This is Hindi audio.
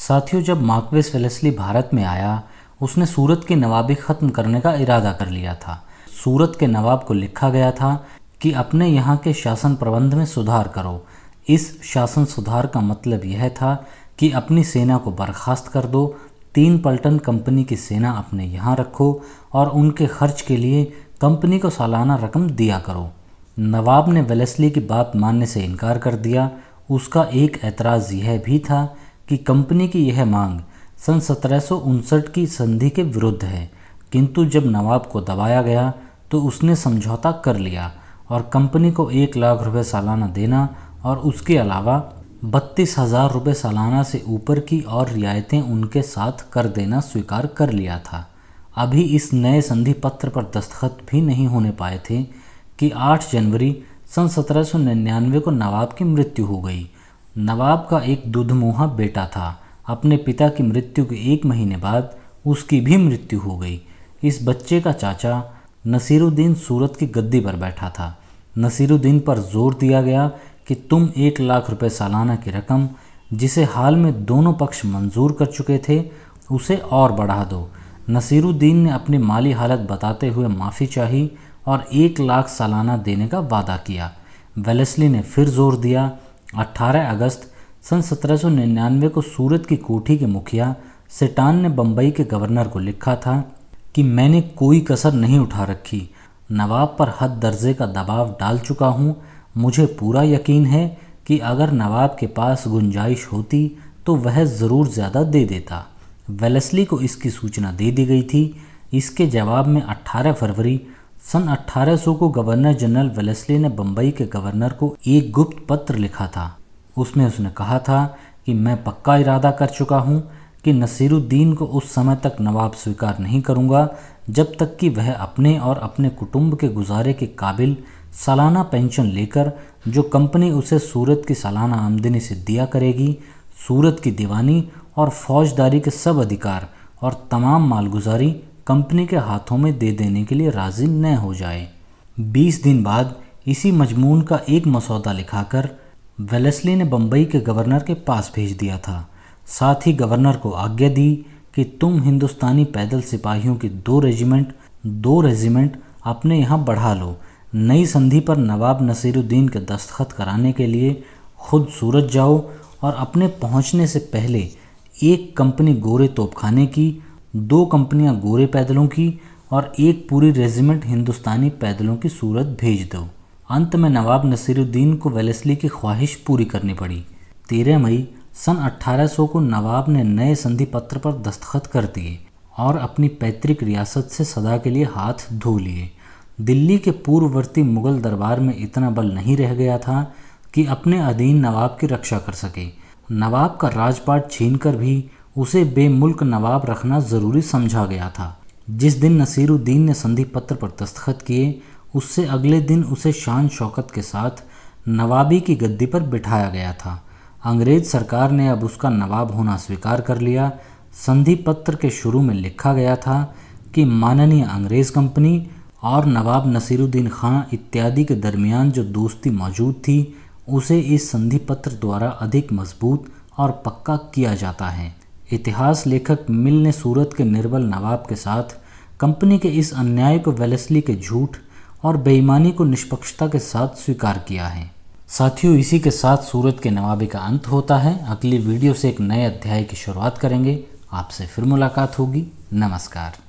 साथियों, जब मार्क्वेस वेलेस्ली भारत में आया, उसने सूरत की नवाबी ख़त्म करने का इरादा कर लिया था। सूरत के नवाब को लिखा गया था कि अपने यहाँ के शासन प्रबंध में सुधार करो। इस शासन सुधार का मतलब यह था कि अपनी सेना को बर्खास्त कर दो, 3 पलटन कंपनी की सेना अपने यहाँ रखो और उनके खर्च के लिए कंपनी को सालाना रकम दिया करो। नवाब ने वेलेस्ली की बात मानने से इनकार कर दिया। उसका एक एतराज़ यह भी था कि कंपनी की यह मांग सन 1759 की संधि के विरुद्ध है, किंतु जब नवाब को दबाया गया तो उसने समझौता कर लिया और कंपनी को 1 लाख रुपये सालाना देना और उसके अलावा 32,000 रुपये सालाना से ऊपर की और रियायतें उनके साथ कर देना स्वीकार कर लिया था। अभी इस नए संधि पत्र पर दस्तखत भी नहीं होने पाए थे कि 8 जनवरी सन 1799 को नवाब की मृत्यु हो गई। नवाब का एक दुधमुहा बेटा था। अपने पिता की मृत्यु के 1 महीने बाद उसकी भी मृत्यु हो गई। इस बच्चे का चाचा नसीरुद्दीन सूरत की गद्दी पर बैठा था। नसीरुद्दीन पर जोर दिया गया कि तुम 1 लाख रुपये सालाना की रकम, जिसे हाल में दोनों पक्ष मंजूर कर चुके थे, उसे और बढ़ा दो। नसीरुद्दीन ने अपनी माली हालत बताते हुए माफ़ी चाही और 1 लाख सालाना देने का वादा किया। वेलेस्ली ने फिर जोर दिया। 18 अगस्त सन 1799 को सूरत की कोठी के मुखिया सेटान ने बम्बई के गवर्नर को लिखा था कि मैंने कोई कसर नहीं उठा रखी, नवाब पर हद दर्जे का दबाव डाल चुका हूँ। मुझे पूरा यकीन है कि अगर नवाब के पास गुंजाइश होती तो वह ज़रूर ज़्यादा दे देता। वेलेस्ली को इसकी सूचना दे दी गई थी। इसके जवाब में 18 फरवरी सन 1800 को गवर्नर जनरल वेलेस्ली ने बम्बई के गवर्नर को एक गुप्त पत्र लिखा था। उसमें उसने कहा था कि मैं पक्का इरादा कर चुका हूँ कि नसीरुद्दीन को उस समय तक नवाब स्वीकार नहीं करूँगा जब तक कि वह अपने और अपने कुटुंब के गुजारे के काबिल सालाना पेंशन लेकर, जो कंपनी उसे सूरत की सालाना आमदनी से दिया करेगी, सूरत की दीवानी और फौजदारी के सब अधिकार और तमाम मालगुजारी कंपनी के हाथों में दे देने के लिए राज़ी न हो जाए। 20 दिन बाद इसी मजमून का एक मसौदा लिखाकर वेलेस्ली ने बम्बई के गवर्नर के पास भेज दिया था। साथ ही गवर्नर को आज्ञा दी कि तुम हिंदुस्तानी पैदल सिपाहियों की 2 रेजिमेंट अपने यहाँ बढ़ा लो। नई संधि पर नवाब नसीरुद्दीन के दस्तखत कराने के लिए खुद सूरत जाओ और अपने पहुँचने से पहले 1 कंपनी गोरे तोपखाने की, 2 कंपनियाँ गोरे पैदलों की और 1 पूरी रेजिमेंट हिंदुस्तानी पैदलों की सूरत भेज दो। अंत में नवाब नसीरुद्दीन को वेलेस्ली की ख्वाहिश पूरी करनी पड़ी। 13 मई सन 1800 को नवाब ने नए संधि पत्र पर दस्तखत कर दिए और अपनी पैतृक रियासत से सदा के लिए हाथ धो लिए। दिल्ली के पूर्ववर्ती मुगल दरबार में इतना बल नहीं रह गया था कि अपने अधीन नवाब की रक्षा कर सके। नवाब का राजपाट छीनकर भी उसे बेमुल्क नवाब रखना ज़रूरी समझा गया था। जिस दिन नसीरुद्दीन ने संधि पत्र पर दस्तखत किए, उससे अगले दिन उसे शान शौकत के साथ नवाबी की गद्दी पर बिठाया गया था। अंग्रेज़ सरकार ने अब उसका नवाब होना स्वीकार कर लिया। संधि पत्र के शुरू में लिखा गया था कि माननीय अंग्रेज़ कंपनी और नवाब नसीरुद्दीन खां इत्यादि के दरमियान जो दोस्ती मौजूद थी, उसे इस संधि पत्र द्वारा अधिक मजबूत और पक्का किया जाता है। इतिहास लेखक मिल ने सूरत के निर्बल नवाब के साथ कंपनी के इस अन्याय को वेलेस्ली के झूठ और बेईमानी को निष्पक्षता के साथ स्वीकार किया है। साथियों, इसी के साथ सूरत के नवाबी का अंत होता है। अगली वीडियो से एक नए अध्याय की शुरुआत करेंगे। आपसे फिर मुलाकात होगी। नमस्कार।